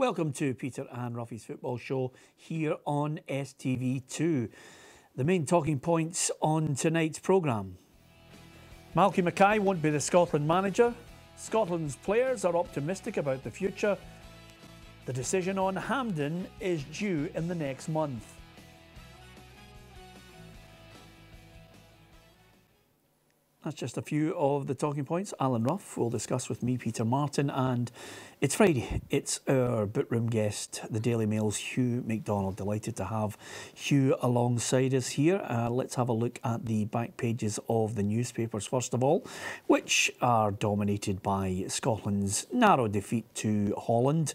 Welcome to Peter and Ruffy's Football Show here on STV2. The main talking points on tonight's programme. Malky Mackay won't be the Scotland manager. Scotland's players are optimistic about the future. The decision on Hampden is due in the next month. That's just a few of the talking points Alan Ruff will discuss with me, Peter Martin, and it's Friday. It's our Bootroom guest, the Daily Mail's Hugh MacDonald. Delighted to have Hugh alongside us here. Let's have a look at the back pages of the newspapers, first of all, which are dominated by Scotland's narrow defeat to Holland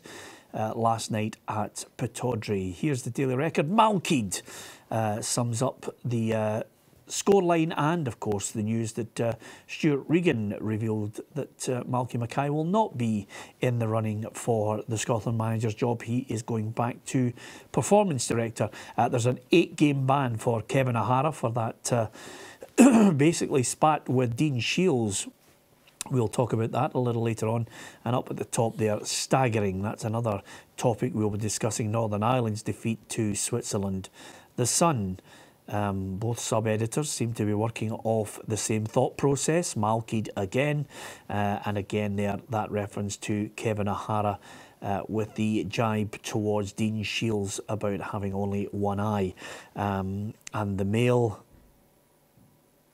last night at Pittodrie. Here's the Daily Record. Malky sums up the scoreline and, of course, the news that Stuart Regan revealed that Malky Mackay will not be in the running for the Scotland manager's job. He is going back to performance director. There's an 8-game ban for Kevin O'Hara for that basically spat with Dean Shiels. We'll talk about that a little later on. And up at the top there, staggering. That's another topic we'll be discussing. Northern Ireland's defeat to Switzerland. The Sun. Both sub-editors seem to be working off the same thought process. Malky again, and again there, that reference to Kevin O'Hara with the jibe towards Dean Shiels about having only one eye. And the Mail,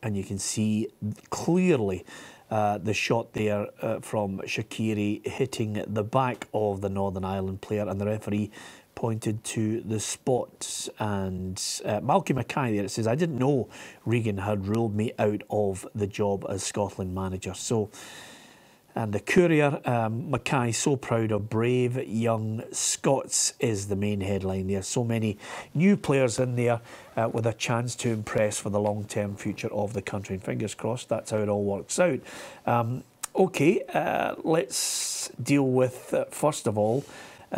and you can see clearly the shot there from Shaqiri hitting the back of the Northern Ireland player, and the referee pointed to the spot. And Malky Mackay there, it says, I didn't know Regan had ruled me out of the job as Scotland manager. So, and the Courier, Mackay so proud of brave young Scots is the main headline there. So many new players in there with a chance to impress for the long-term future of the country. And fingers crossed that's how it all works out. Okay, let's deal with, first of all,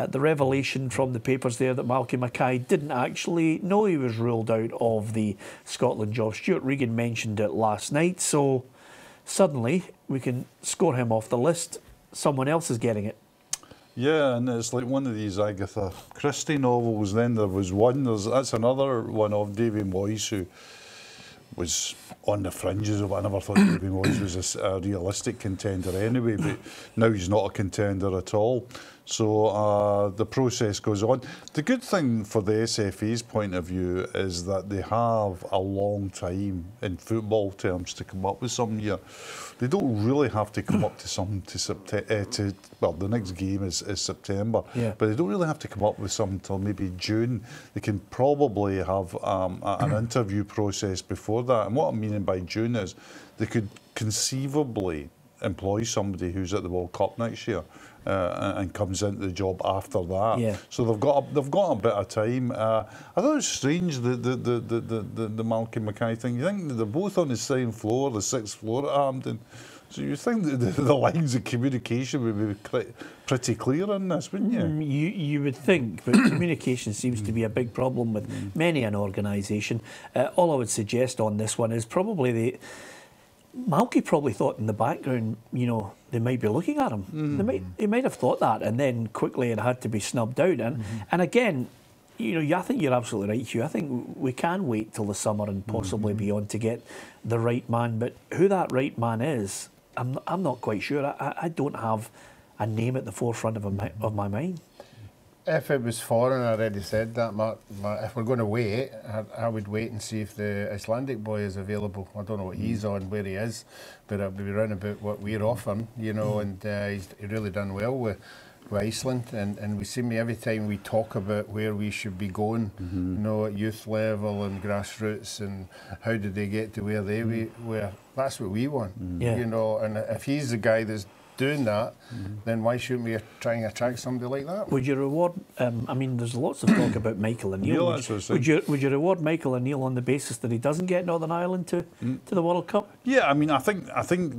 the revelation from the papers there that Malky Mackay didn't actually know he was ruled out of the Scotland job. Stuart Regan mentioned it last night, so suddenly we can score him off the list. Someone else is getting it. Yeah, and it's like one of these Agatha Christie novels. Then there was one, that's another one of Davy Moyes, who was on the fringes of it. I never thought Davy Moyes was a realistic contender anyway, but now he's not a contender at all. So the process goes on. The good thing for the SFA's point of view is that they have a long time in football terms to come up with something here. They don't really have to come up to something well, the next game is September, yeah. But they don't really have to come up with something until maybe June. They can probably have an interview process before that. And what I'm meaning by June is they could conceivably employ somebody who's at the World Cup next year and comes into the job after that. Yeah. So they've got a bit of time. I thought it was strange the Malky Mackay thing. You think they're both on the same floor, the 6th floor at Hampden. So you think that the lines of communication would be pretty clear on this, wouldn't you? You would think, but communication seems to be a big problem with many an organisation. All I would suggest on this one is probably Malky probably thought in the background, you know, they might be looking at him. They might have thought that, and then quickly it had to be snubbed out. And again, you know, I think you're absolutely right, Hugh. I think we can wait till the summer and possibly beyond to get the right man. But who that right man is, I'm not quite sure. I don't have a name at the forefront of my mind. If it was foreign, I already said that, Mark. If we're going to wait, I would wait and see if the Icelandic boy is available. I don't know what he's on, where he is, but I'll be round about what we're offering, you know, and he's really done well with Iceland. And we seem every time we talk about where we should be going, you know, at youth level and grassroots, and how did they get to where they were, that's what we want, you know. And if he's the guy that's doing that, then why shouldn't we try and attract somebody like that? Would you reward, I mean, there's lots of talk about Michael O'Neill. Would you reward Michael O'Neill on the basis that he doesn't get Northern Ireland to the World Cup? Yeah, I mean, I think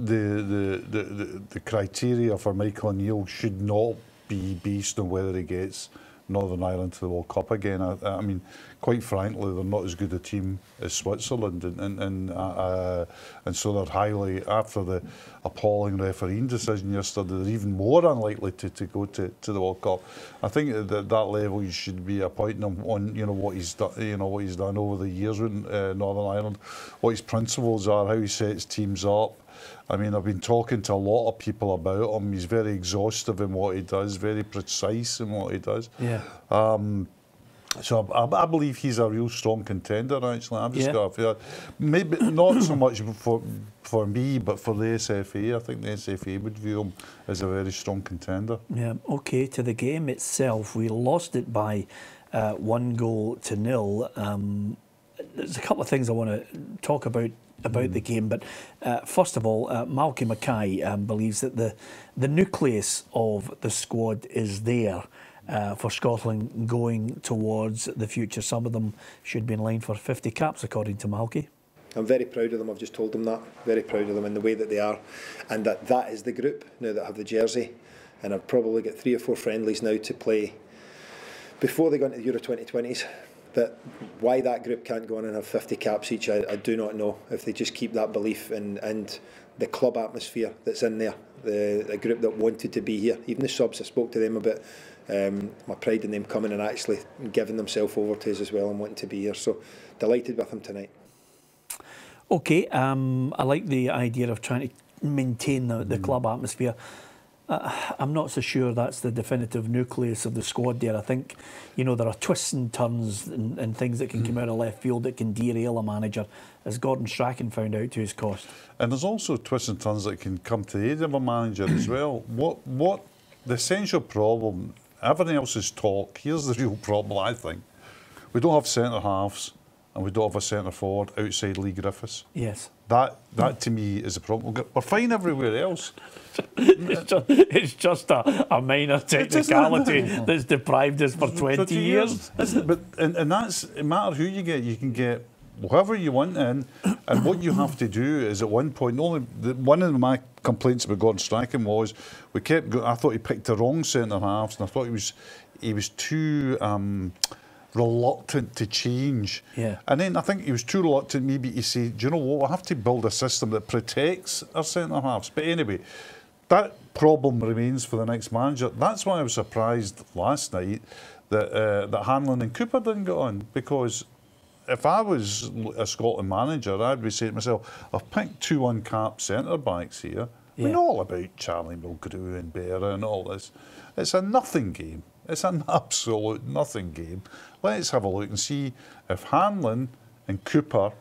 the criteria for Michael O'Neill should not be based on whether he gets Northern Ireland to the World Cup again. I mean, quite frankly, they're not as good a team as Switzerland, and so they're highly, after the appalling refereeing decision yesterday, they're even more unlikely to go to the World Cup. I think at that level you should be appointing him on what he's done, what he's done over the years with Northern Ireland, what his principles are, how he sets teams up. I mean, I've been talking to a lot of people about him. He's very exhaustive in what he does, very precise in what he does. Yeah. So I believe he's a real strong contender, actually. I've just got a feel, maybe not so much for me, but for the SFA. I think the SFA would view him as a very strong contender. Yeah. Okay, to the game itself, we lost it by 1-0. There's a couple of things I want to talk about the game, but first of all, Malky Mackay believes that the nucleus of the squad is there for Scotland going towards the future. Some of them should be in line for 50 caps, according to Malky. I'm very proud of them. I've just told them that. Very proud of them in the way that they are, and that is the group now that have the jersey. And I've probably got 3 or 4 friendlies now to play before they go into the Euro 2020s. But why that group can't go on and have 50 caps each, I do not know. If they just keep that belief and the club atmosphere that's in there, the group that wanted to be here, even the subs, I spoke to them about my pride in them coming and actually giving themselves over to us as well and wanting to be here. So delighted with them tonight. Okay, I like the idea of trying to maintain the club atmosphere. I'm not so sure that's the definitive nucleus of the squad there. I think, there are twists and turns and things that can come out of left field that can derail a manager, as Gordon Strachan found out to his cost. And there's also twists and turns that can come to the aid of a manager as well. What the essential problem, everything else is talk. Here's the real problem, I think. We don't have centre-halves and we don't have a centre-forward outside Lee Griffiths. Yes. That to me is a problem. We're fine everywhere else. It's just a minor technicality that's deprived us for 20 years. But and that's, no matter who you can get whoever you want in, and what you have to do is at one point, one of my complaints about Gordon Strachan was I thought he picked the wrong centre halves, and I thought he was too reluctant to change. Yeah. And then I think he was too reluctant maybe to say, do you know what, we have to build a system that protects our centre halves. But anyway, that problem remains for the next manager. That's why I was surprised last night that Hanlon and Cooper didn't get on, because if I was a Scotland manager, I'd be saying to myself, I've picked 2 uncapped centre-backs here. Yeah. We know all about Charlie Mulgrew and Berra and all this. It's a nothing game. It's an absolute nothing game. Let's have a look and see if Hanlon and Cooper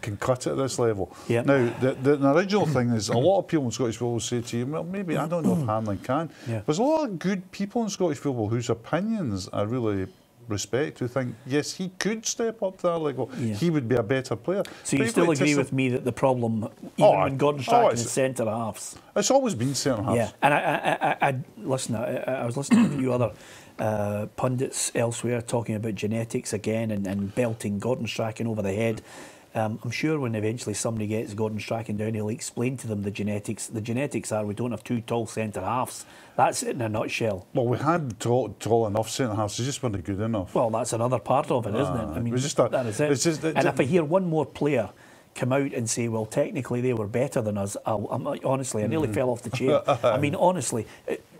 can cut it at this level. Yep. Now, the original thing is, a lot of people in Scottish football say to you, well, maybe, I don't know if Hanlon can. Yeah. There's a lot of good people in Scottish football whose opinions I really respect, who think, yes, he could step up to that level. Yeah. He would be a better player. So you still agree with me that the problem, even when Gordon Strachan is centre-halves... It's always been centre-halves. Yeah, and I listen, I was listening to a few other pundits elsewhere talking about genetics again and belting Gordon Strachan over the head. I'm sure when eventually somebody gets Gordon Strachan down, he'll explain to them the genetics. The genetics are we don't have 2 tall centre-halves. That's it in a nutshell. Well, we had tall enough centre-halves, they just weren't good enough. Well, that's another part of it, isn't it? I mean, that is it. And if I hear one more player come out and say, well, technically they were better than us, honestly, I nearly fell off the chair. I mean, honestly,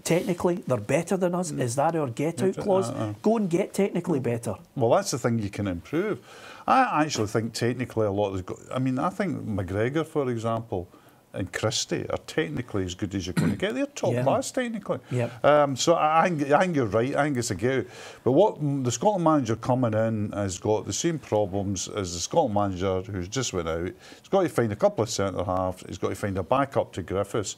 technically they're better than us. Is that our get-out clause? Go and get technically better. Well, that's the thing you can improve. I actually think technically a lot of I mean, I think McGregor, for example, and Christie are technically as good as you're going to get. They're top class technically. Yep. So I think you're right. I think it's a get out. But what the Scotland manager coming in has got the same problems as the Scotland manager who's just went out. He's got to find a couple of centre halves. He's got to find a backup to Griffiths.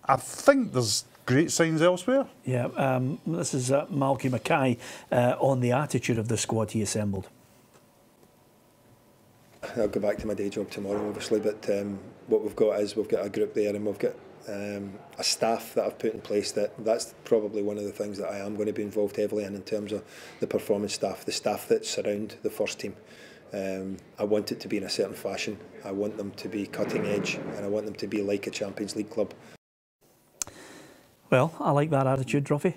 I think there's great signs elsewhere. Yeah. This is Malky Mackay on the attitude of the squad he assembled. I'll go back to my day job tomorrow, obviously, but what we've got is we've got a group there and we've got a staff that I've put in place that's probably one of the things that I am going to be involved heavily in terms of the performance staff, the staff that surround the first team. I want it to be in a certain fashion. I want them to be cutting edge and I want them to be like a Champions League club. Well, I like that attitude, Ruffy.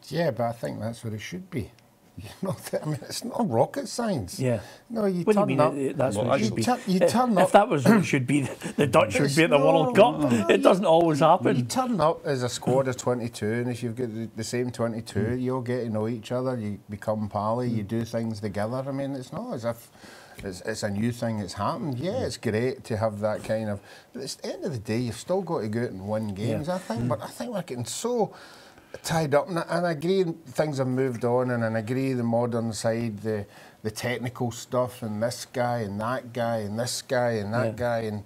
Yeah, but I think that's what it should be. You know, I mean, it's not rocket science. Yeah. No, you What do you turn mean up. that's what it should be? You turn up. If that was what it should be, the Dutch should be at the World Cup. It doesn't always happen. You turn up as a squad of 22, and if you've got the same 22, you all get to know each other, you become pally, you do things together. I mean, it's not as if it's a new thing that's happened. Yeah, it's great to have that kind of... But at the end of the day, you've still got to go out and win games, I think. But I think we're getting so tied up, and I agree things have moved on, and I agree the modern side, the technical stuff, and this guy and that guy and this guy and that guy, and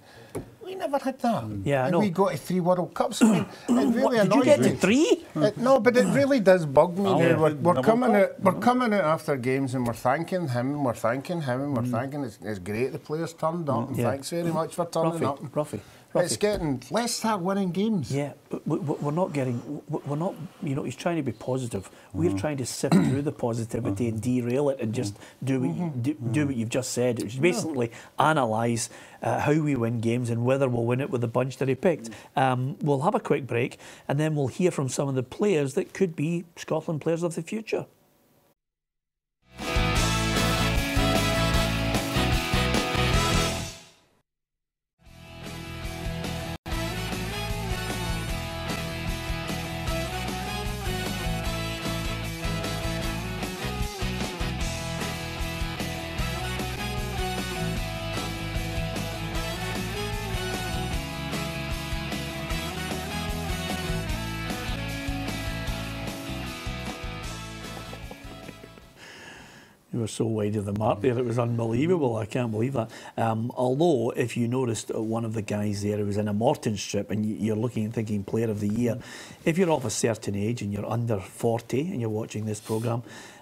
we never had that. Yeah, I and know. we got to 3 World Cups. I mean, it really Did you annoys get to me. 3? No, but it really does bug me now. We're Never coming out. We're coming out after games, and we're thanking him, and we're thanking him, and we're thanking. It's great the players turned up, and thanks very much for turning up. Ruffy. It's getting. Let's start winning games. Yeah, but we're not getting. We're not. You know, he's trying to be positive. We're trying to sift through the positivity and derail it and just do what you've just said. It's basically analyse how we win games and whether we'll win it with the bunch that he picked. We'll have a quick break and then we'll hear from some of the players that could be Scotland players of the future. You were so wide of the mark there, it was unbelievable. I can't believe that. Although, if you noticed, one of the guys there who was in a Morton strip, and you're looking and thinking player of the year, if you're of a certain age and you're under 40 and you're watching this programme,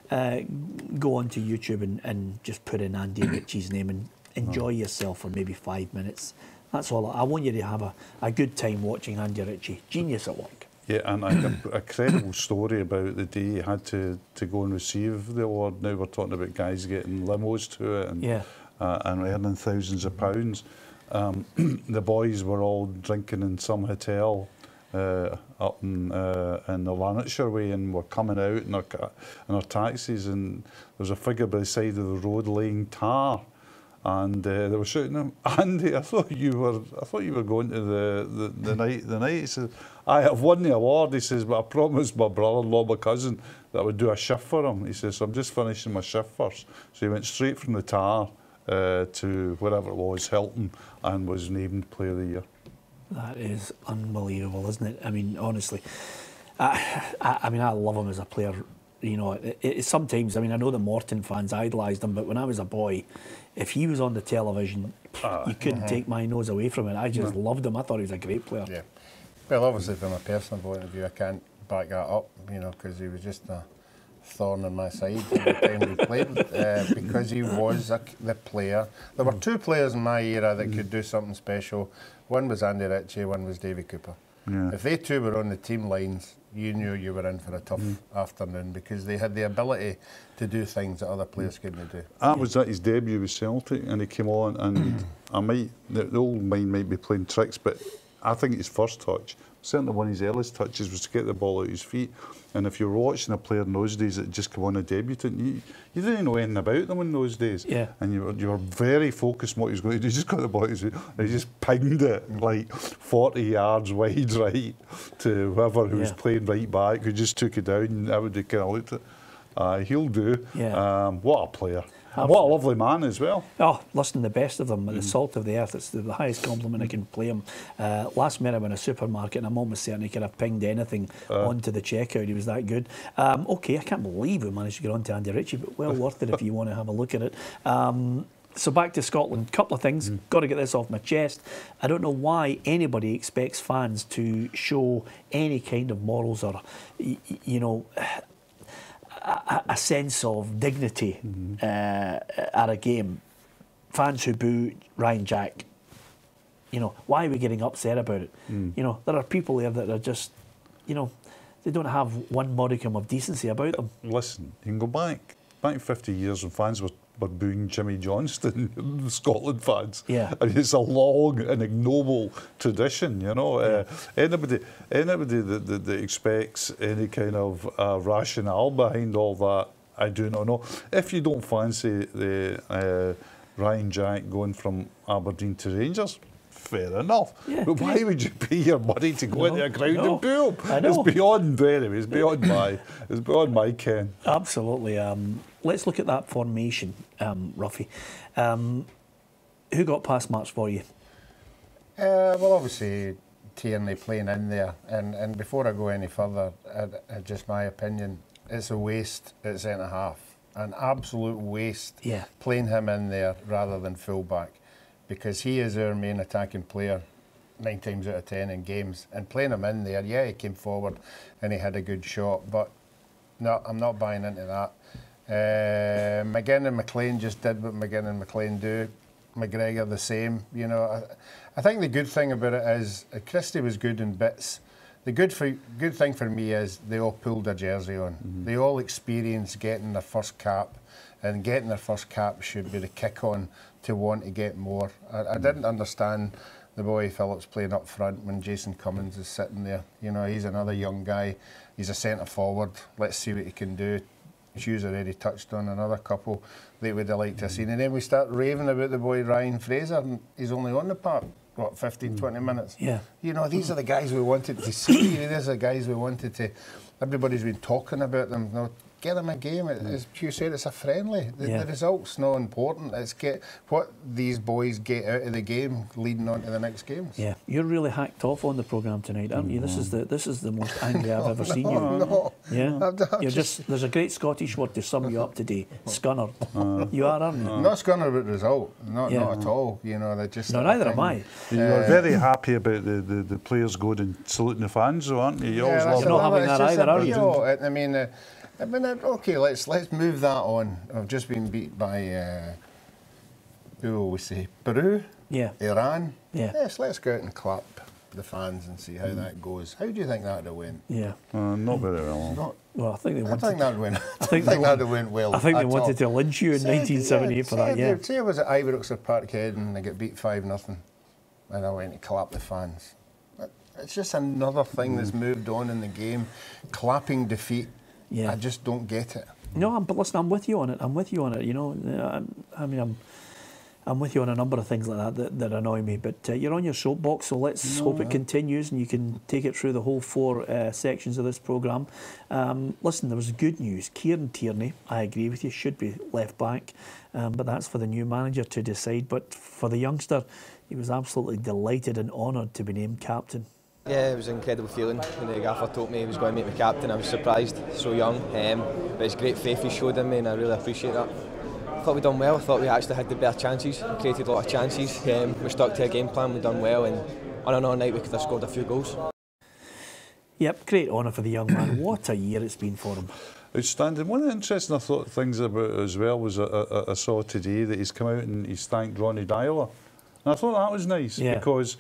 go onto YouTube and just put in Andy Ritchie's name and enjoy yourself for maybe 5 minutes. That's all. I want you to have a good time watching Andy Ritchie. Genius at work. Yeah, and a credible story about the day he had to go and receive the award. Now we're talking about guys getting limos to it and earning thousands of pounds. The boys were all drinking in some hotel up in the Lanarkshire way, and were coming out in our taxis, and there was a figure by the side of the road laying tar. And they were shouting at him, Andy, I thought you were going to the night. He says, I have won the award. He says, but I promised my brother-in-law, my cousin, that I would do a shift for him. He says, so I'm just finishing my shift first. So he went straight from the tar to wherever it was, Hilton, and was named Player of the Year. That is unbelievable, isn't it? I mean, honestly, I mean, I love him as a player. You know, sometimes, I mean, I know the Morton fans idolised him, but when I was a boy, if he was on the television, you couldn't take my nose away from it. I just loved him. I thought he was a great player. Yeah. Well, obviously, from a personal point of view, I can't back that up, you know, because he was just a thorn on my side every time we played, because he was the player. There were 2 players in my era that could do something special. One was Andy Ritchie, one was Davy Cooper. Yeah. If they 2 were on the team lines, you knew you were in for a tough afternoon, because they had the ability to do things that other players couldn't do. That was at his debut with Celtic, and he came on, and the old mind might be playing tricks, but I think his first touch, certainly one of his earliest touches, was to get the ball out his feet. And if you were watching a player in those days that just come on a debutant, you didn't know anything about them in those days. Yeah. And you were very focused on what he was going to do. He just got the ball out his feet, and he just pinged it like 40 yards wide, right, to whoever who was playing right back, who just took it down, and everybody kind of looked at it. He'll do. Yeah. What a player. And what a lovely man as well. Oh, listen, the best of them, the salt of the earth. It's the highest compliment I can play him. Last minute I'm in a supermarket, and I'm almost certain he could have pinged anything onto the checkout. He was that good. OK, I can't believe we managed to get on to Andy Ritchie, but well worth it if you want to have a look at it. So back to Scotland, couple of things, got to get this off my chest. I don't know why anybody expects fans to show any kind of morals or, you know, a sense of dignity at a game. Fans who boo Ryan Jack, you know, why are we getting upset about it? You know, there are people there that are just, you know, they don't have one modicum of decency about them. Listen, you can go back 50 years when fans were were booing Jimmy Johnston, the Scotland fans. Yeah. I mean, it's a long and ignoble tradition, you know. Anybody that expects any kind of rationale behind all that, I do not know. If you don't fancy the Ryan Jack going from Aberdeen to Rangers, fair enough. Yeah, but why would you pay your money to go into a ground and boo him? I know. It's beyond, anyway, it's beyond my ken. Absolutely. Let's look at that formation, Ruffy. Who got pass marks for you? Well, obviously, Tierney playing in there. And before I go any further, just my opinion, it's a waste at centre-half. An absolute waste playing him in there rather than full-back, because he is our main attacking player 9 times out of 10 in games. And playing him in there, yeah, he came forward and he had a good shot, but no, I'm not buying into that. McGinn and McLean just did what McGinn and McLean do. McGregor the same. You know, I think the good thing about it is Christie was good in bits. The good thing for me is they all pulled their jersey on. They all experienced getting their first cap, and getting their first cap should be the kick on to want to get more. I didn't understand the boy Phillips playing up front when Jason Cummins is sitting there. You know, he's another young guy. He's a centre forward. Let's see what he can do. Hugh's already touched on another couple they would have liked to have seen. And then we start raving about the boy Ryan Fraser, and he's only on the park, what, 15, 20 minutes? Yeah. You know, these are the guys we wanted to see. These are the guys we wanted to... Everybody's been talking about them. You know, get them a game. As Hugh said, it's a friendly. The result's not important. It's get what these boys get out of the game leading on to the next games. Yeah, you're really hacked off on the programme tonight, aren't you? This is the most angry I've ever seen you. No. Yeah, you're just. There's a great Scottish word to sum you up today. Scunnered. You are, aren't you? Not scunnered about the result. Not at all. You know, they just. No, neither am I. You were very happy about the players going and saluting the fans, though, aren't you? You always love You're not having that either, are you? I mean, okay, let's move that on. I've just been beat by, who will we say, Peru? Yeah. Iran? Yeah. Yes, let's go out and clap the fans and see how that goes. How do you think that would have went? Yeah. Not very well. Well, I think they wanted. I think that went. I think that would have went well. I think they wanted to lynch you in 1978 for that. Yeah. Say I was at Ibrox or Parkhead and they get beat 5-0, and I went to clap the fans. It's just another thing that's moved on in the game. Clapping defeat. Yeah. I just don't get it. No, but listen, I'm with you on it. You know, I mean, I'm with you on a number of things like that annoy me. But you're on your soapbox, so let's hope it continues and you can take it through the whole 4 sections of this programme. Listen, there was good news. Kieran Tierney, I agree with you, should be left back, but that's for the new manager to decide. But for the youngster, he was absolutely delighted and honoured to be named captain. Yeah, it was an incredible feeling when the gaffer told me he was going to make me captain. I was surprised, so young, but it's great faith he showed in me and I really appreciate that. I thought we'd done well. I thought we actually had the better chances, we created a lot of chances. We stuck to a game plan, we've done well, and on an all night we could have scored a few goals. Yep, great honour for the young man. What a year it's been for him. Outstanding. One of the interesting things about it as well was I saw today that he's come out and he's thanked Ronnie Dyler. And I thought that was nice because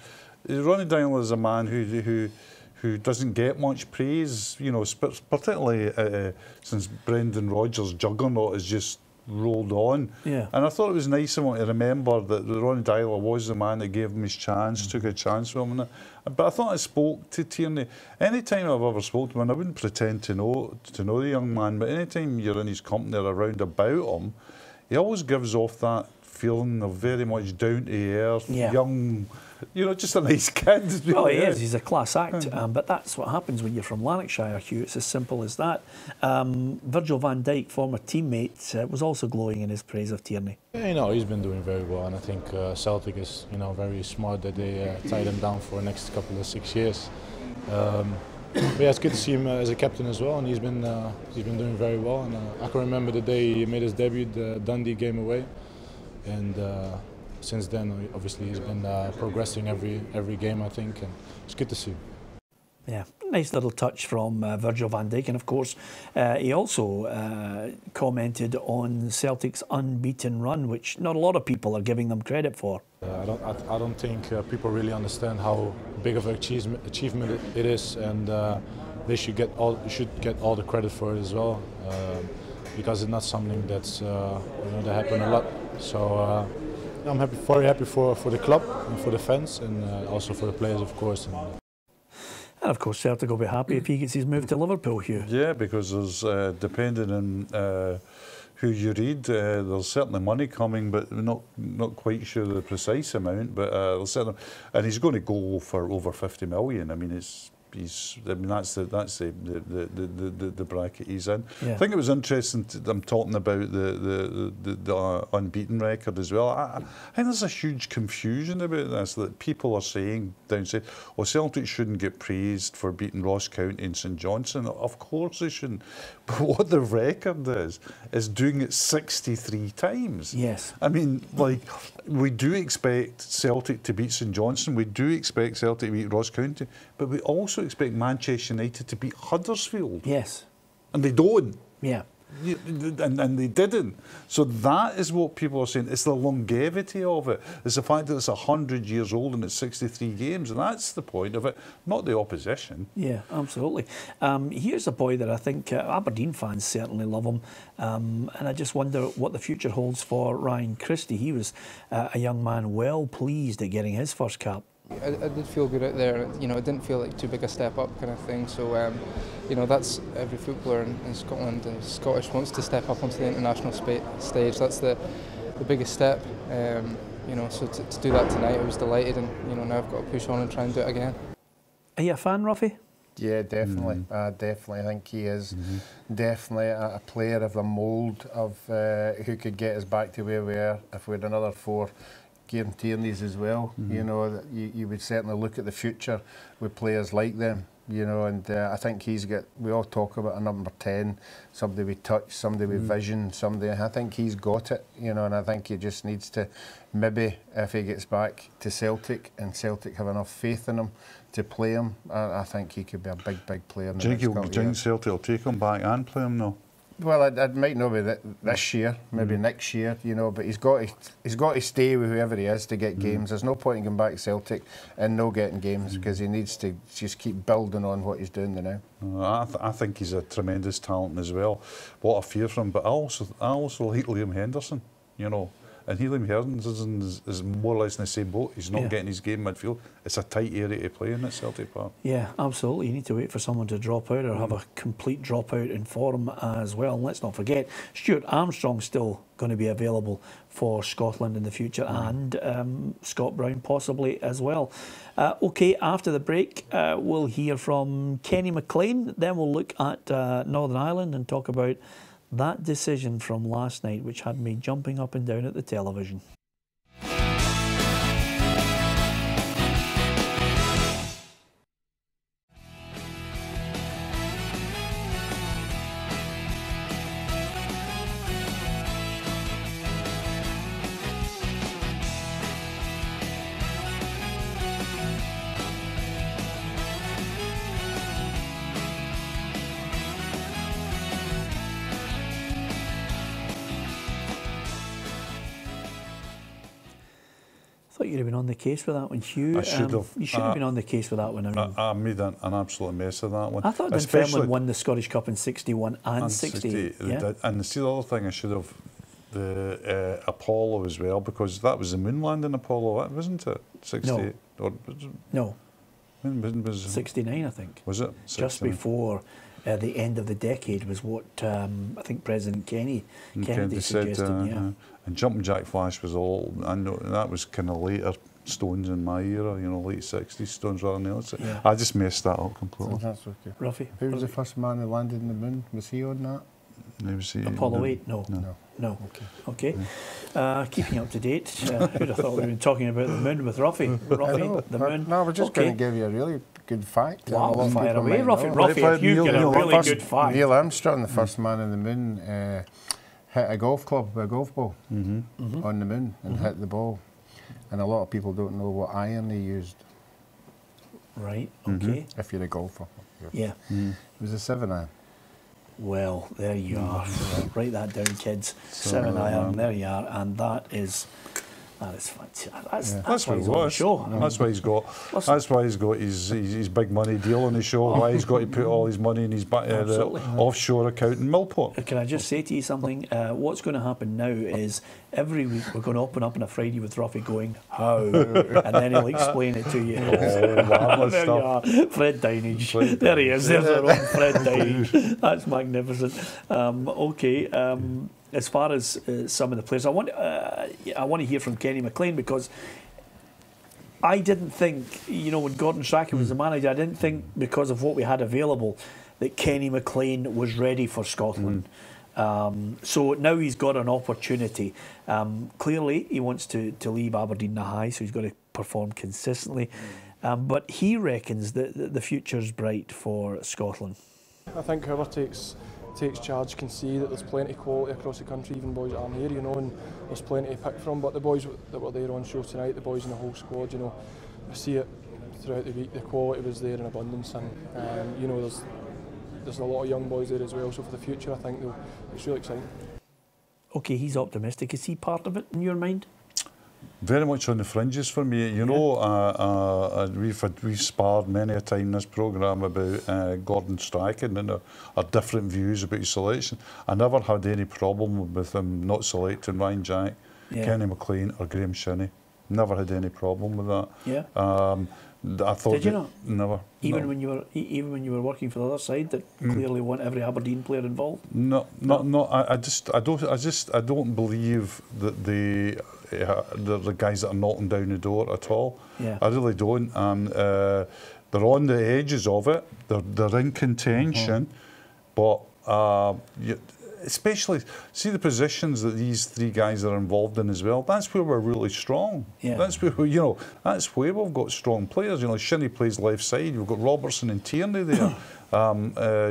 Ronnie Dyler is a man who doesn't get much praise, you know, particularly since Brendan Rodgers' juggernaut has just rolled on. Yeah. And I thought it was nice of him to remember that Ronnie Dyler was the man that gave him his chance, took a chance from him. But I thought I spoke to Tierney. Any time I've ever spoken to him, and I wouldn't pretend to know the young man, but any time you're in his company or around about him, he always gives off that feeling of very much down to earth, young, you know, just a nice kid. Well, he is. He's a class act. But that's what happens when you're from Lanarkshire, Hugh. It's as simple as that. Virgil van Dijk, former teammate, was also glowing in his praise of Tierney. Yeah, you know, he's been doing very well, and I think Celtic is, you know, very smart that they tied him down for the next couple of 6 years. But yeah, it's good to see him as a captain as well, and he's been doing very well. And I can remember the day he made his debut, the Dundee game away, and since then, obviously, he's been progressing every game, I think, and it's good to see. Yeah, nice little touch from Virgil van Dijk, and of course, he also commented on Celtic's unbeaten run, which not a lot of people are giving them credit for. I don't think people really understand how big of an achievement it is, and they should get all the credit for it as well. because it's not something that's that happen a lot. So I'm very happy for the club and for the fans, and also for the players, of course. And of course, Celtic will be happy if he gets his move to Liverpool, Hugh. Yeah, because there's, depending on who you read, there's certainly money coming, but we're not quite sure the precise amount. But there's certainly, and he's going to go for over 50 million. I mean, that's the bracket he's in. Yeah. I think it was interesting. I'm talking about the unbeaten record as well. I think there's a huge confusion about this, that people are saying downside, well, Celtic shouldn't get praised for beating Ross County and St Johnstone. Of course they shouldn't. But what the record is doing it 63 times. Yes. I mean, like, we do expect Celtic to beat St Johnstone, we do expect Celtic to beat Ross County, but we also expect Manchester United to beat Huddersfield. Yes. And they don't. Yeah. And they didn't. So that is what people are saying. It's the longevity of it. It's the fact that it's 100 years old and it's 63 games. And that's the point of it, not the opposition. Yeah, absolutely. Here's a boy that I think Aberdeen fans certainly love him. And I just wonder what the future holds for Ryan Christie. He was a young man well pleased at getting his first cap. I did feel good out there. You know, it didn't feel like too big a step up kind of thing. So, you know, that's every footballer in Scotland and Scottish wants to step up onto the international stage. That's the biggest step. You know, so to do that tonight, I was delighted, and you know, now I've got to push on and try and do it again. Are you a fan, Ruffy? Yeah, definitely. Definitely. I think he is definitely a player of the mould of who could get us back to where we are if we had another 4 Kieran Tierney's as well. You know, you would certainly look at the future with players like them. You know, and I think he's got. We all talk about a number 10, somebody with touch, somebody with vision, somebody. I think he's got it. You know, and I think he just needs to maybe, if he gets back to Celtic and Celtic have enough faith in him to play him, I think he could be a big player. Do you think Celtic will take him back and play him now? Well, it might not be this year, maybe next year, you know. But he's got to stay with whoever he is to get games. There's no point in going back to Celtic and no getting games because he needs to just keep building on what he's doing now. I think he's a tremendous talent as well. What I fear from him, but I also like Liam Henderson, you know. And Liam Henderson is more or less in the same boat. He's not getting his game midfield. It's a tight area to play in at Celtic Park. Yeah, absolutely. You need to wait for someone to drop out or have a complete dropout in form as well. And let's not forget, Stuart Armstrong's still going to be available for Scotland in the future, and Scott Brown possibly as well. OK, after the break, we'll hear from Kenny McLean. Then we'll look at Northern Ireland and talk about that decision from last night, which had me jumping up and down at the television. Thought you'd have been on the case with that one, Hugh. I should have. You should have been on the case with that one. I made an absolute mess of that one. I thought Dunfermline won the Scottish Cup in 61 and 68. Yeah? And see, the other thing I should have, the Apollo as well, because that was the moon landing Apollo, wasn't it? 68? No. When was 69, I think. Was it? 69? Just before the end of the decade was what I think President Kennedy suggested. And Jumping Jack Flash was all, I know that was kind of later Stones in my era, you know, late 60s Stones rather than else. Yeah. I just messed that up completely. That's okay. Ruffy? Who was the first man who landed in the moon? Was he on that? Apollo 8? No. Okay. Keeping up to date. Who'd have thought we'd been talking about the moon with Ruffy? The moon. No, we're just going to give you a really good fact. Wow, fire away, Ruffy. If you get a really good fact. Neil Armstrong, the first man in the moon, hit a golf club with a golf ball on the moon and hit the ball. And a lot of people don't know what iron he used. Right, okay. If you're a golfer. Yeah. It was a 7-iron. Well, there you are. Write that down, kids. 7-iron, there you are. And that is That is fantastic. That's what he's on the show. That's why he's got. Listen. That's why he's got his big money deal on the show. Why he's got to put all his money in his the offshore account in Millport. Can I just say to you something? What's going to happen now is every week we're going to open up on a Friday with Ruffy going, how? And then he'll explain it to you. Marvellous there stuff. you are. Fred Dinage. There he is. There's our own Fred Dinage. That's magnificent. Okay. As far as some of the players, I want to hear from Kenny McLean, because I didn't think, when Gordon Strachan was the manager, I didn't think, because of what we had available, that Kenny McLean was ready for Scotland. So now he's got an opportunity. Clearly, he wants to leave Aberdeen the high, so he's got to perform consistently. But he reckons that the future's bright for Scotland. I think whoever takes charge can see that there's plenty of quality across the country, even boys that aren't here, and there's plenty to pick from. But the boys that were there on show tonight, the boys in the whole squad, I see it throughout the week. The quality was there in abundance, and there's a lot of young boys there as well. So for the future, I think it's really exciting. Okay, he's optimistic. Is he part of it in your mind? Very much on the fringes for me. We've sparred many a time in this programme about Gordon Strachan and our different views about his selection. I never had any problem with him not selecting Ryan Jack, Kenny McLean or Graham Shinney. Never had any problem with that. Yeah. I thought. Did you not? Never. Even when you were working for the other side, that clearly want every Aberdeen player involved. No. I don't believe that the guys that are knocking down the door at all. Yeah. I really don't. And they're on the edges of it. They're in contention, but especially see the positions that these three guys are involved in as well. That's where we're really strong. Yeah. That's where that's where we've got strong players. Shinney plays left side. We've got Robertson and Tierney there.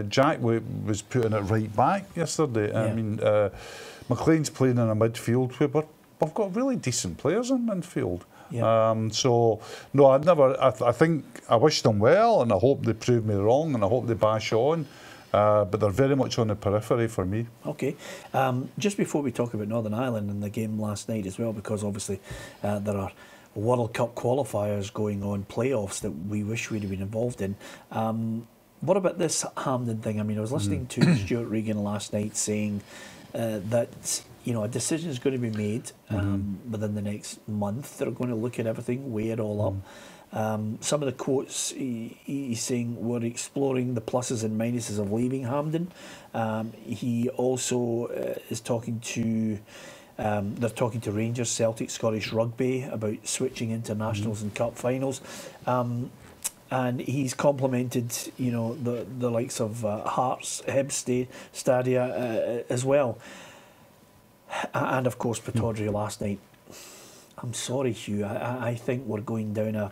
Jack was putting it right back yesterday. Yeah. I mean, McLean's playing in a midfield where we've got really decent players in midfield. Yeah. So no, I think I wish them well, and I hope they prove me wrong, and I hope they bash on. But they're very much on the periphery for me. Okay. Just before we talk about Northern Ireland and the game last night as well, because obviously there are World Cup qualifiers going on, playoffs that we wish we'd have been involved in. What about this Hampden thing? I mean, I was listening to Stuart Regan last night saying that a decision is going to be made within the next month. They're going to look at everything, weigh it all up. Some of the quotes he's saying we're exploring the pluses and minuses of leaving Hampden. He also is talking to they're talking to Rangers, Celtic, Scottish Rugby about switching internationals and cup finals. And he's complimented, the likes of Hearts, Hibs, Stadia as well, and of course Pittodrie last night. I'm sorry, Hugh. I think we're going down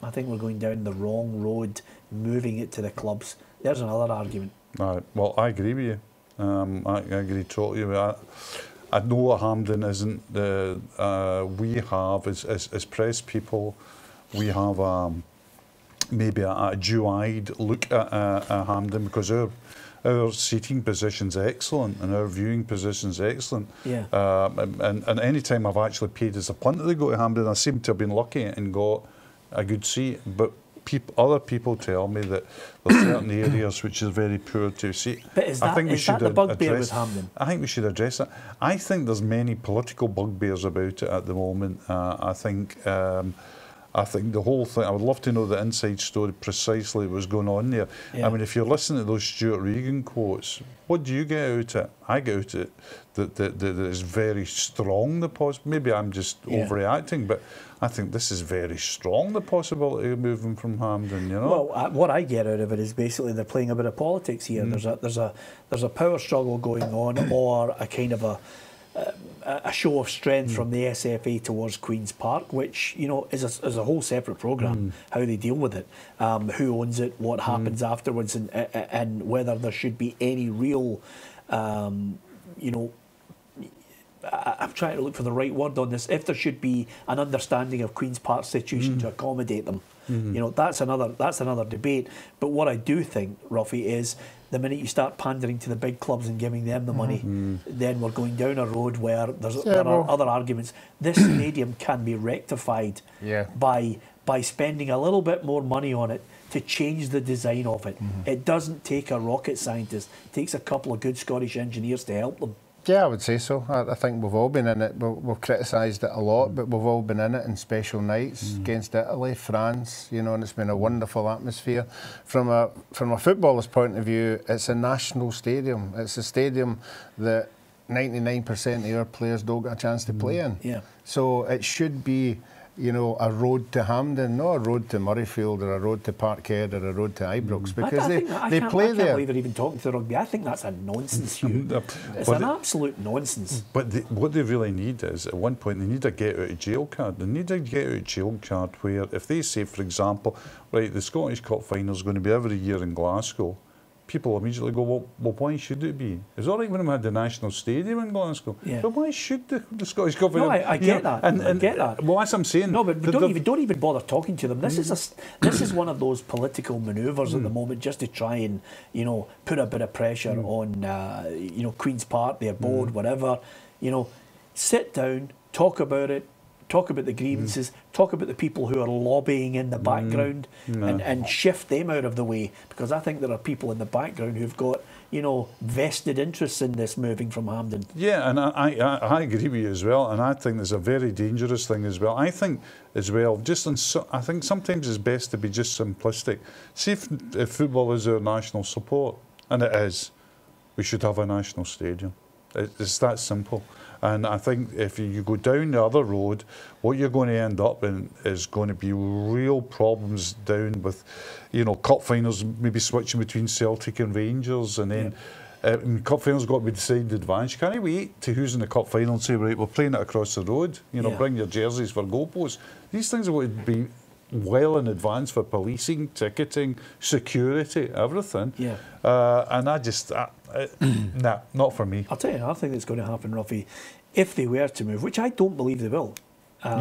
the wrong road, moving it to the clubs. There's another argument. Right. Well, I agree with you. I agree totally with that. I know Hampden isn't. We have as press people, we have maybe a dew-eyed look at Hampden, because our seating position's excellent and our viewing position's excellent. Yeah. And any time I've actually paid as a punter to go to Hampden, I seem to have been lucky and got a good seat. But other people tell me that there's certain areas which is very poor to see. But is that the bugbear with Hampden? I think we should address that. I think there's many political bugbears about it at the moment. I think the whole thing, I would love to know the inside story precisely what was going on there. Yeah. I mean, if you're listening to those Stuart Regan quotes, what do you get out of it? I get out of it that it's very strong, maybe I'm just overreacting, but I think this is very strong, the possibility of moving from Hampden, Well, what I get out of it is basically they're playing a bit of politics here. There's a power struggle going on, or a kind of a show of strength from the SFA towards Queen's Park, which is a whole separate programme. How they deal with it, who owns it, what happens afterwards, and whether there should be any real I'm trying to look for the right word on this. If there should be an understanding of Queen's Park's situation to accommodate them, you know, that's another debate. But what I do think, Ruffy, is the minute you start pandering to the big clubs and giving them the money, then we're going down a road where there are other arguments. This stadium can be rectified by spending a little bit more money on it to change the design of it. It doesn't take a rocket scientist. It takes a couple of good Scottish engineers to help them. Yeah, I would say so. I think we've all been in it. We've criticised it a lot, but we've all been in it in special nights against Italy, France, you know, and it's been a wonderful atmosphere. From a footballer's point of view, it's a national stadium. It's a stadium that 99% of our players don't get a chance to play in. Yeah. So it should be, you know, a road to Hampden, not a road to Murrayfield or a road to Parkhead or a road to Ibrox, because they play there. I can't believe they're even talking to rugby. I think that's a nonsense, Hugh. It's an absolute nonsense. But what they really need is, at one point, they need a get-out-of-jail card. They need a get-out-of-jail card where, if they say, for example, right, the Scottish Cup final is going to be every year in Glasgow, people immediately go, well, why should it be? It's all right when we had the National Stadium in Glasgow, but why should the Scottish Cup final? No, I get that. I get that. Well, that's what I'm saying. No, but don't even bother talking to them. This is one of those political manoeuvres at the moment, just to try and, you know, put a bit of pressure on, you know, Queen's Park, their board, whatever. You know, sit down, talk about it. Talk about the grievances, talk about the people who are lobbying in the background and shift them out of the way, because I think there are people in the background who've got, you know, vested interests in this moving from Hampden. Yeah, and I agree with you as well, and I think there's a very dangerous thing as well. I think as well, I think sometimes it's best to be just simplistic. See, if football is our national sport, and it is, we should have a national stadium. It's that simple. And I think if you go down the other road, what you're going to end up in is going to be real problems down with, you know, cup finals, maybe switching between Celtic and Rangers, and then cup finals got to be decided in advance. You can't wait to who's in the cup final and say, right, we're playing it across the road, you know, bring your jerseys for goalposts. These things are going to be well in advance for policing, ticketing, security, everything. Yeah. And I just, nah, not for me. I'll tell you another thing that's going to happen, Ruffy, if they were to move, which I don't believe they will.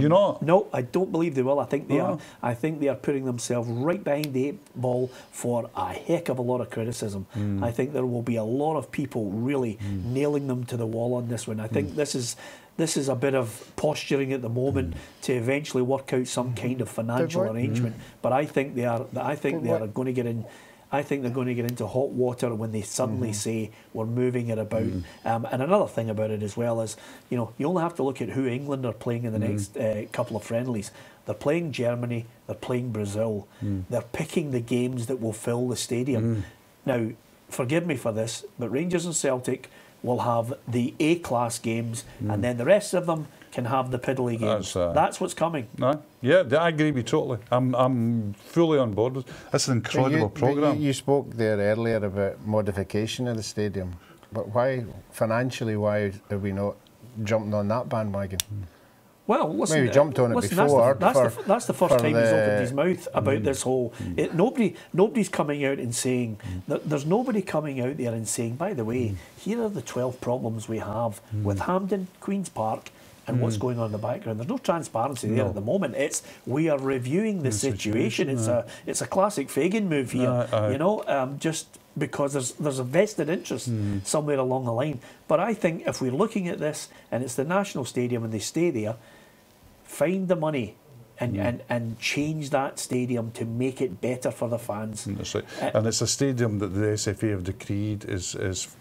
You not? No, I don't believe they will. I think they are. I think they are putting themselves right behind the 8 ball for a heck of a lot of criticism. I think there will be a lot of people really nailing them to the wall on this one. I think this is a bit of posturing at the moment to eventually work out some kind of financial arrangement. But I think they are. I think they are going to get in. I think they're going to get into hot water when they suddenly say we're moving it about. And another thing about it as well is, you know, you only have to look at who England are playing in the next couple of friendlies. They're playing Germany, they're playing Brazil. They're picking the games that will fill the stadium. Now, forgive me for this, but Rangers and Celtic will have the A-class games, and then the rest of them can have the piddly games. That's what's coming. No, yeah, I agree with you totally. I'm fully on board. It's an incredible programme. You spoke there earlier about modification of the stadium, but why, financially, why are we not jumping on that bandwagon? Well, listen, maybe jumped on it before. That's the first time he's opened his mouth about this whole. Nobody's coming out and saying. There's nobody coming out there and saying, by the way, here are the 12 problems we have with Hampden, Queen's Park, and what's going on in the background. There's no transparency there at the moment. It's we are reviewing the situation. It's a classic Fagan move here. You know, just because there's a vested interest somewhere along the line. But I think if we're looking at this and it's the national stadium and they stay there, find the money and change that stadium to make it better for the fans. That's right. And it's a stadium that the SFA have decreed is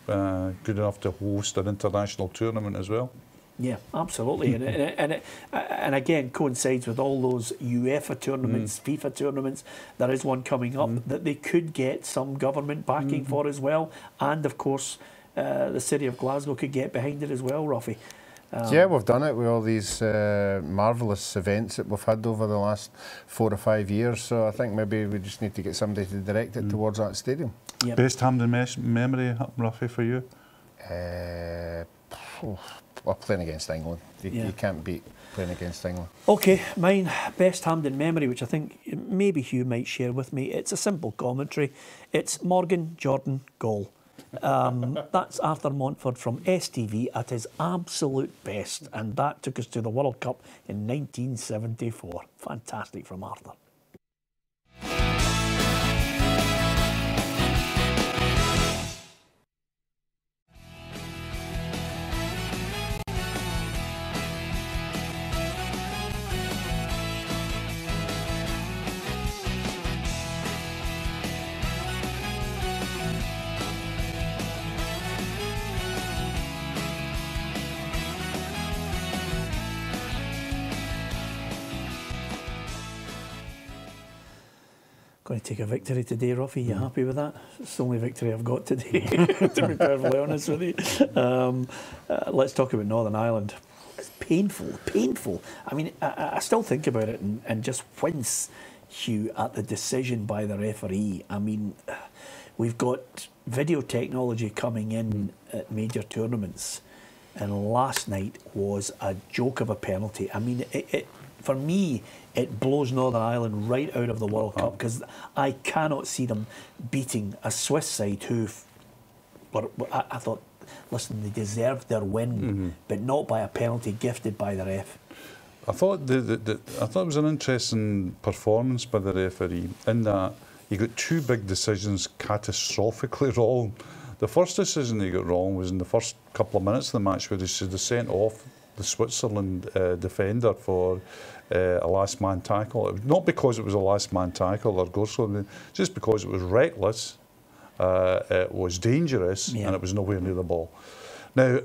good enough to host an international tournament as well. Yeah, absolutely, and again coincides with all those UEFA tournaments, FIFA tournaments. There is one coming up that they could get some government backing for as well, and of course, the city of Glasgow could get behind it as well, Ruffy. Yeah, we've done it with all these marvellous events that we've had over the last 4 or 5 years. So I think maybe we just need to get somebody to direct it towards that stadium. Yep. Best Hampden memory, Ruffy, for you? Well, playing against England. You can't beat playing against England. Okay, mine, best Hampden memory, which I think maybe Hugh might share with me. It's a simple commentary. It's Morgan Jordan goal. That's Arthur Montford from STV at his absolute best, and that took us to the World Cup in 1974. Fantastic from Arthur. Going to take a victory today, Ruffy. You happy with that? It's the only victory I've got today, to be perfectly honest with you. Let's talk about Northern Ireland. It's painful, painful. I mean, I still think about it and just wince, Hugh, at the decision by the referee. I mean, we've got video technology coming in at major tournaments, and last night was a joke of a penalty. I mean, for me, it blows Northern Ireland right out of the World Cup, because I cannot see them beating a Swiss side who, I thought, listen, they deserved their win, but not by a penalty gifted by the ref. I thought it was an interesting performance by the referee in that he got two big decisions catastrophically wrong. The first decision he got wrong was in the first couple of minutes of the match, where he should have sent off the Switzerland defender for a last man tackle. Not because it was a last man tackle or goal scoring, just because it was reckless, it was dangerous, and it was nowhere near the ball. Now,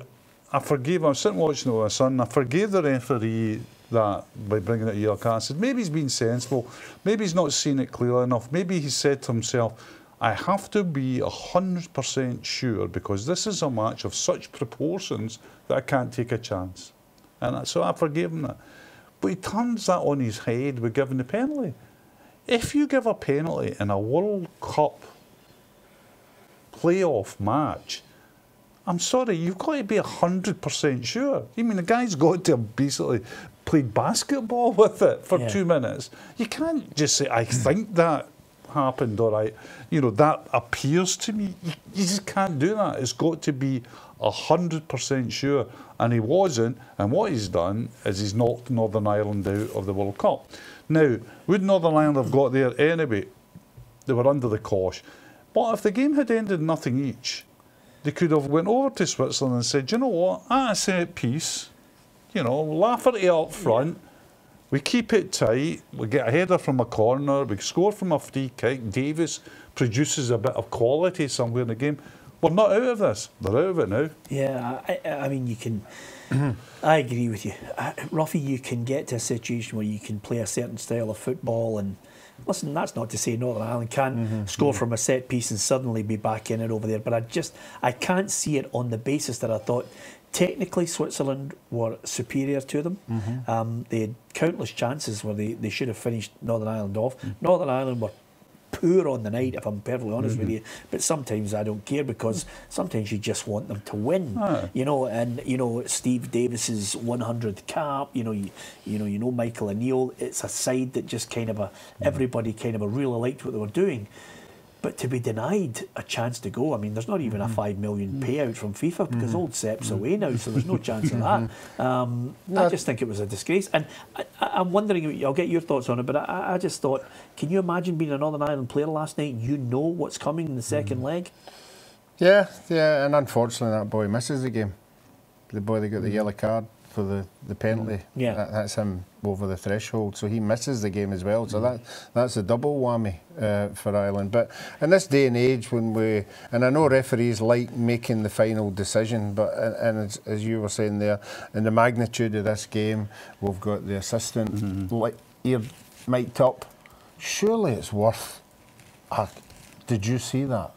I was sitting watching it with my son, I forgave the referee that by bringing it to your car. I said, maybe he's been sensible, maybe he's not seen it clearly enough, maybe he said to himself, I have to be 100% sure, because this is a match of such proportions that I can't take a chance. And so I forgave him that. But he turns that on his head with giving the penalty. If you give a penalty in a World Cup playoff match, I'm sorry, you've got to be 100% sure. I mean, the guy's got to have basically played basketball with it for 2 minutes. You can't just say, I think that happened, or that appears to me. You just can't do that. It's got to be 100% sure. And he wasn't, and what he's done is he's knocked Northern Ireland out of the World Cup. Now, would Northern Ireland have got there anyway? They were under the cosh. But if the game had ended nothing each, they could have went over to Switzerland and said, you know what, at a set piece, Lafferty up front, we keep it tight, we get a header from a corner, we score from a free kick, Davis produces a bit of quality somewhere in the game. We're not out of this. They're out of it now. Yeah, I mean, you can... I agree with you. Ruffy, you can get to a situation where you can play a certain style of football, and listen, that's not to say Northern Ireland can't score from a set piece and suddenly be back in it over there, but I can't see it on the basis that I thought technically Switzerland were superior to them. They had countless chances where they should have finished Northern Ireland off. Northern Ireland were poor on the night, if I'm perfectly honest with you, but sometimes I don't care, because sometimes you just want them to win. And Steve Davis's 100th cap, you know Michael O'Neill, it's a side that just kind of everybody kind of really liked what they were doing. But to be denied a chance to go, I mean, there's not even a 5 million payout from FIFA, because old Sepp's away now, so there's no chance of that. I just think it was a disgrace. And I'm wondering, I'll get your thoughts on it, but I just thought, can you imagine being a Northern Ireland player last night and you know what's coming in the second leg? Yeah, and unfortunately that boy misses the game. The boy that got the yellow card for the penalty. That's him over the threshold, so he misses the game as well. So that's a double whammy for Ireland. But in this day and age, and I know referees like making the final decision, but as you were saying there, in the magnitude of this game, we've got the assistant ear mic'd up. Surely it's worth. Did you see that?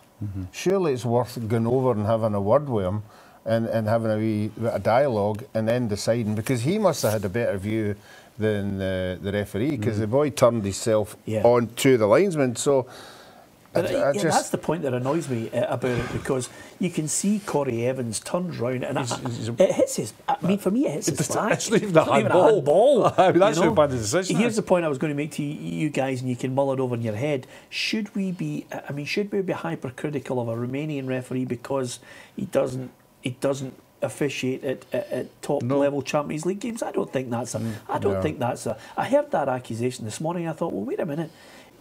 Surely it's worth going over and having a word with him. And having a wee bit of dialogue and then deciding, because he must have had a better view than the referee, because the boy turned himself on to the linesman. So But that's the point that annoys me about it, because you can see Corey Evans turns round and it hits his. I mean, for me, it hits his flag. It's not even a handball. I mean, that's how bad the decision is. Here's the point I was going to make to you guys, and you can mull it over in your head. Should we be hypercritical of a Romanian referee because he doesn't officiate at top level Champions League games? I don't think that's a. I heard that accusation this morning. I thought, well, wait a minute.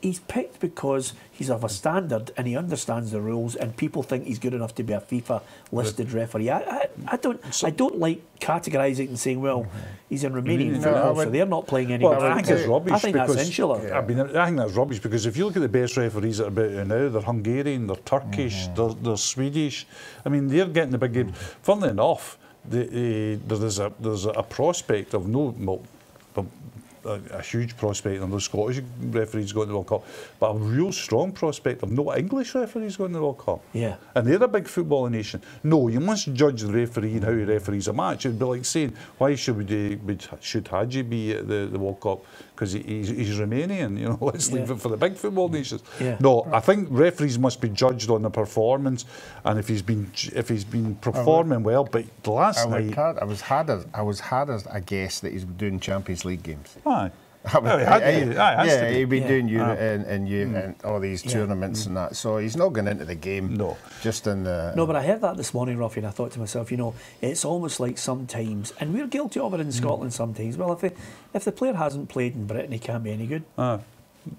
He's picked because he's of a standard and he understands the rules, and people think he's good enough to be a FIFA listed referee. I don't like categorising and saying, well, he's in Romanian football, so they're not playing any. Well, I think it's rubbish. I think that's insular. I think that's rubbish, because if you look at the best referees that are about now, they're Hungarian, they're Turkish, they're Swedish. I mean, they're getting the big games. Funnily enough, there's a prospect of a huge prospect of no Scottish referees going to the World Cup, but a real strong prospect of no English referees going to the World Cup. Yeah. And they're a big footballing nation. No, you must judge the referee and how he referees a match. It'd be like saying, why should Hadji be at the World Cup? Because he's Romanian, you know. Let's leave it for the big football nations. Yeah. No, I think referees must be judged on the performance, and if he's been performing well. But last night, I was hard as a guess that he's doing Champions League games. Aye. He'd been doing Europe and all these tournaments and that, so he's not going into the game. No, just in the. No, but I heard that this morning, Ruffy, and I thought to myself, you know, it's almost like sometimes, and we're guilty of it in Scotland sometimes. Well, if the player hasn't played in Britain, he can't be any good.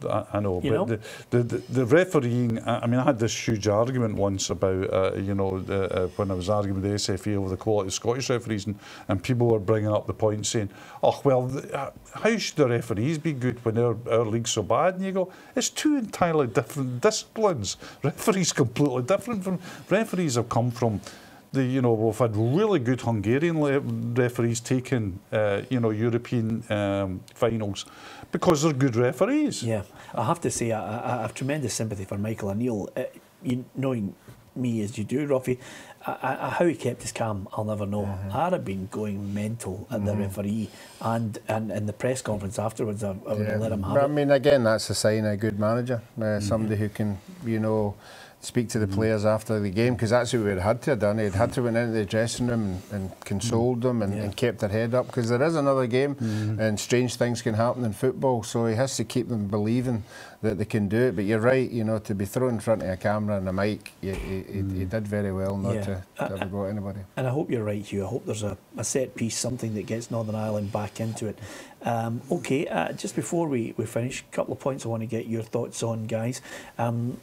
I know, but the refereeing. I mean, I had this huge argument once about when I was arguing with the SFA over the quality of Scottish referees, and people were bringing up the point saying, "Oh well, how should the referees be good when our league's so bad?" And you go, "It's two entirely different disciplines. Referees completely different from referees have come from." We've had really good Hungarian referees taking, European finals because they're good referees. Yeah, I have to say, I have tremendous sympathy for Michael O'Neill. Knowing me as you do, Ruffy, how he kept his calm, I'll never know. I'd have been going mental at the referee, and in the press conference afterwards, I would have let him have it. I mean, again, that's a sign of a good manager, somebody who can, speak to the players after the game, because that's what we'd had to have done. He'd had to went into the dressing room and consoled them and kept their head up, because there is another game and strange things can happen in football, so he has to keep them believing that they can do it. But you're right, to be thrown in front of a camera and a mic, he did very well not to ever go at anybody. And I hope you're right, Hugh. I hope there's a set piece, something that gets Northern Ireland back into it. Just before we finish, a couple of points I want to get your thoughts on, guys.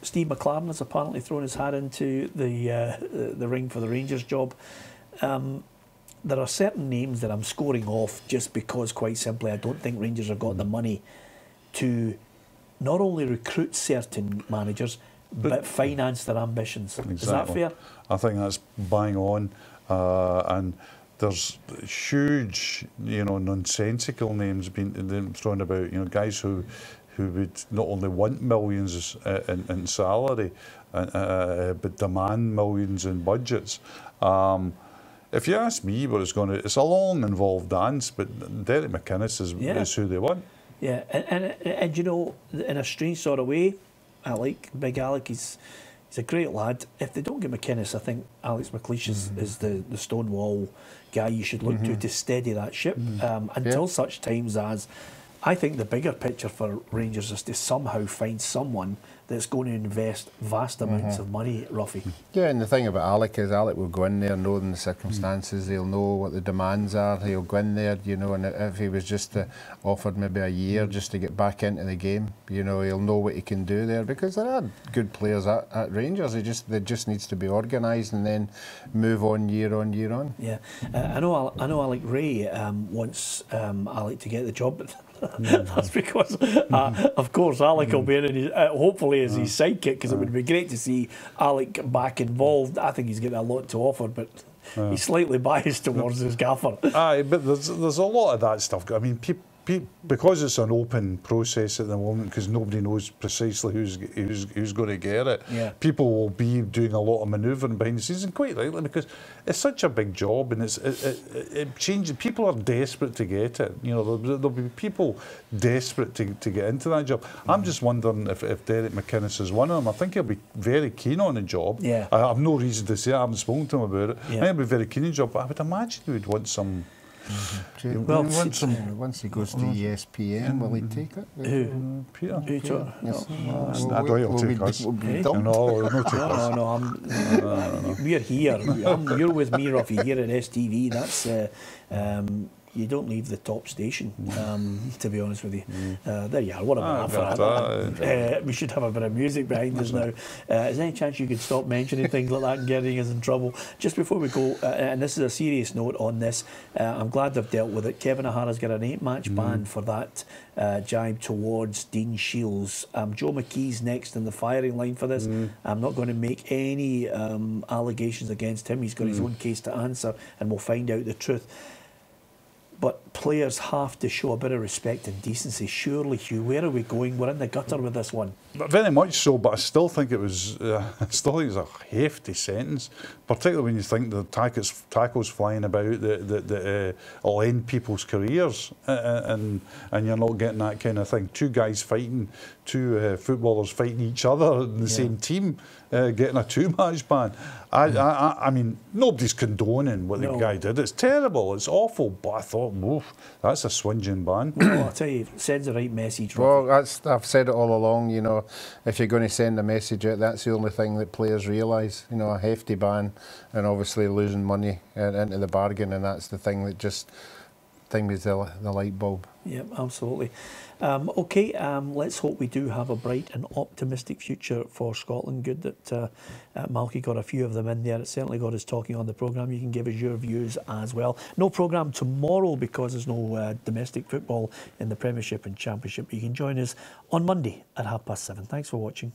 Steve McLaren has apparently thrown his hat into the ring for the Rangers job. There are certain names that I'm scoring off just because, quite simply, I don't think Rangers have got the money to not only recruit certain managers, but finance their ambitions. Exactly. Is that fair? I think that's bang on. And there's huge, nonsensical names being thrown about. Guys who would not only want millions in salary, but demand millions in budgets. If you ask me what it's going to, it's a long, involved dance, but Derek McInnes is who they want. Yeah, and in a strange sort of way, I like Big Alec. He's a great lad. If they don't get McInnes, I think Alex McLeish is the Stonewall guy you should look to steady that ship until such times as. I think the bigger picture for Rangers is to somehow find someone that's going to invest vast amounts of money, Ruffy. Yeah, and the thing about Alec is Alec will go in there knowing the circumstances, he'll know what the demands are, he'll go in there, and if he was just offered maybe a year just to get back into the game, he'll know what he can do there, because there are good players at Rangers, they just needs to be organised and then move on year on year on. Yeah, I know Alec Ray wants Alec to get the job, but that's because, of course, Alec will be in hopefully as his sidekick, because it would be great to see Alec back involved. I think he's getting a lot to offer, but he's slightly biased towards his gaffer. Aye, but there's a lot of that stuff. I mean, because it's an open process at the moment, because nobody knows precisely who's going to get it, people will be doing a lot of manoeuvring behind the scenes, and quite rightly, because it's such a big job, and it changes. People are desperate to get it. You know, there'll be people desperate to get into that job. I'm just wondering if Derek McInnes is one of them. I think he'll be very keen on the job. Yeah. I have no reason to say I haven't spoken to him about it. I think he'll be very keen on the job, but I would imagine he would want some. Well, once he goes to ESPN, will he take it? Who? Peter? Peter? Yes. I don't he'll take us. No, no, take us. No, we're here. You're with me, Ruffy, here at STV. That's you don't leave the top station, to be honest with you. There you are. What a laugh for that. We should have a bit of music behind us now. Is there any chance you could stop mentioning things like that and getting us in trouble? Just before we go, and this is a serious note on this, I'm glad they've dealt with it. Kevin O'Hara's got an 8-match ban for that jibe towards Dean Shields. Joe McKee's next in the firing line for this. I'm not going to make any allegations against him. He's got his own case to answer, and we'll find out the truth. But players have to show a bit of respect and decency. Surely, Hugh, where are we going? We're in the gutter with this one. Very much so, but I still think it was a hefty sentence, particularly when you think the tackles flying about that will end people's careers, and you're not getting that kind of thing. Two guys fighting, two footballers fighting each other in the same team, getting a 2-match ban. I mean, nobody's condoning what the guy did. It's terrible, it's awful, but I thought, woof, that's a swinging ban. Well, I'll tell you, it sends the right message. Well, I've said it all along, you know, if you're going to send a message out, that's the only thing that players realise, you know, a hefty ban and obviously losing money into the bargain, and that's the thing that just things the light bulb. Yep, absolutely. OK, let's hope we do have a bright and optimistic future for Scotland. Good that Malky got a few of them in there. It certainly got us talking on the programme. You can give us your views as well. No programme tomorrow because there's no domestic football in the Premiership and Championship. You can join us on Monday at 7:30. Thanks for watching.